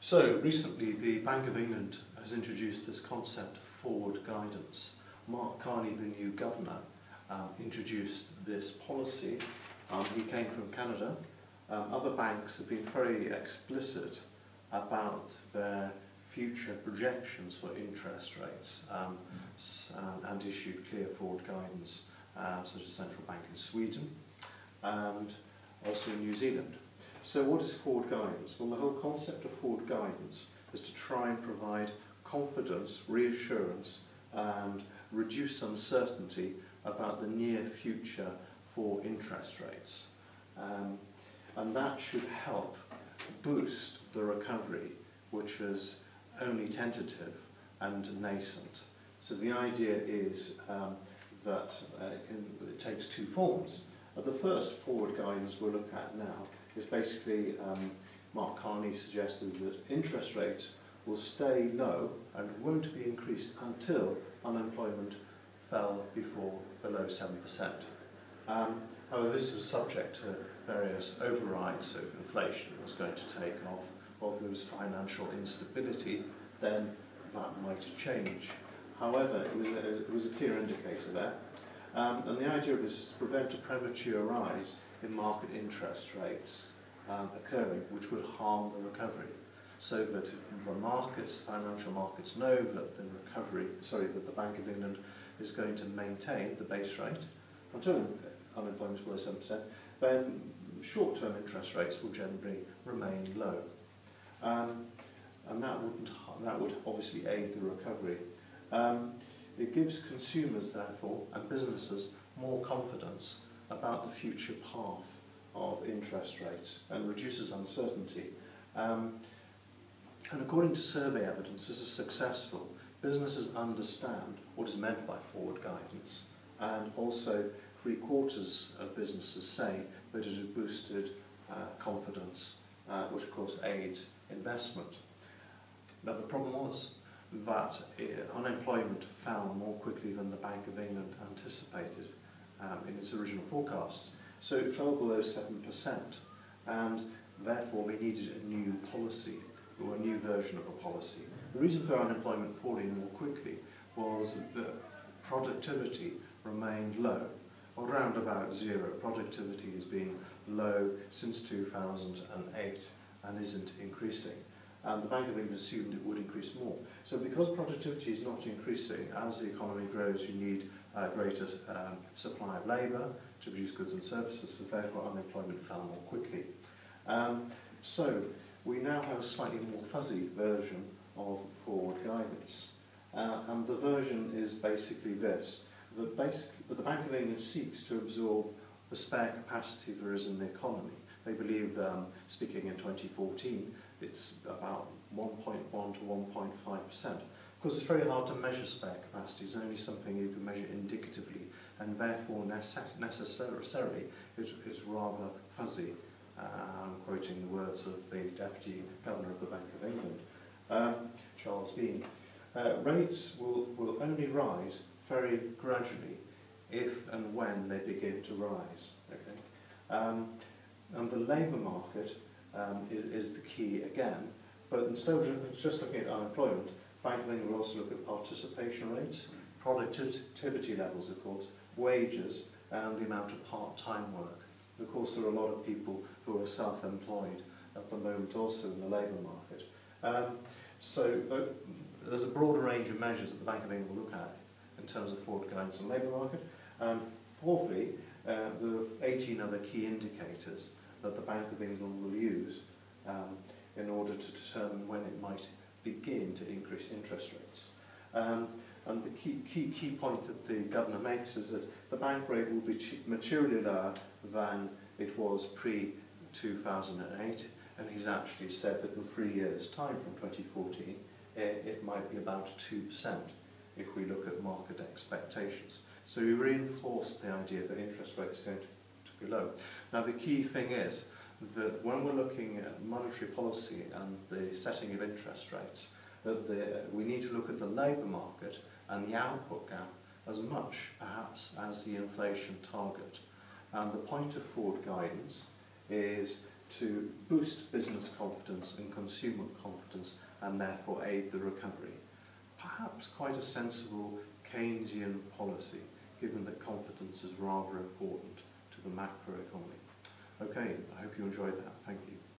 So recently the Bank of England has introduced this concept of forward guidance. Mark Carney, the new governor, introduced this policy. He came from Canada. Other banks have been very explicit about their future projections for interest rates and issued clear forward guidance, such as Central Bank in Sweden and also in New Zealand. So what is forward guidance? Well, the whole concept of forward guidance is to try and provide confidence, reassurance and reduce uncertainty about the near future for interest rates. And that should help boost the recovery, which is only tentative and nascent. So the idea is that it takes two forms. The first forward guidance we'll look at now is basically, Mark Carney suggested that interest rates will stay low and won't be increased until unemployment fell below 7%. However, this was subject to various overrides, so if inflation was going to take off, or if there was financial instability, then that might change. However, it was a clear indicator there. And the idea of this is to prevent a premature rise in market interest rates occurring, which would harm the recovery. So that if the markets, financial markets, know that that the Bank of England is going to maintain the base rate until unemployment is below 7%, then short-term interest rates will generally remain low. And that would obviously aid the recovery. It gives consumers, therefore, and businesses more confidence about the future path of interest rates and reduces uncertainty. And according to survey evidence, this is successful. Businesses understand what is meant by forward guidance, and also 3/4 of businesses say that it has boosted confidence, which of course aids investment. Now the problem was that unemployment fell more quickly than the Bank of England anticipated in its original forecasts. So it fell below 7%, and therefore we needed a new policy, or a new version of a policy. The reason for unemployment falling more quickly was that productivity remained low, around about zero. Productivity has been low since 2008 and isn't increasing. And the Bank of England assumed it would increase more. So because productivity is not increasing, as the economy grows, you need greater supply of labour to produce goods and services, so therefore unemployment fell more quickly. So we now have a slightly more fuzzy version of forward guidance. And the version is basically this, that the Bank of England seeks to absorb the spare capacity there is in the economy. They believe, speaking in 2014, it's about 1.1 to 1.5%. Of course, it's very hard to measure spare capacity. It's only something you can measure indicatively, and therefore necessarily it's rather fuzzy. I'm quoting the words of the Deputy Governor of the Bank of England, Charles Bean. Rates will only rise very gradually if and when they begin to rise. Okay? And the labour market is the key again, but instead of just looking at unemployment, Bank of England will also look at participation rates, productivity levels, of course, wages, and the amount of part-time work. Of course, there are a lot of people who are self-employed at the moment also in the labour market. So there's a broader range of measures that the Bank of England will look at in terms of forward guidance on the labour market. And fourthly, there are 18 other key indicators that the Bank of England will use in order to determine when it might begin to increase interest rates. And the key point that the Governor makes is that the bank rate will be materially lower than it was pre-2008, and he's actually said that in 3 years' time from 2014, it might be about 2% if we look at market expectations. So he reinforced the idea that interest rates are going to be low. Now the key thing is that when we're looking at monetary policy and the setting of interest rates, that we need to look at the labour market and the output gap as much, perhaps, as the inflation target. And the point of forward guidance is to boost business confidence and consumer confidence and therefore aid the recovery. Perhaps quite a sensible Keynesian policy, given that confidence is rather important to the macroeconomy. Okay, I hope you enjoyed that. Thank you.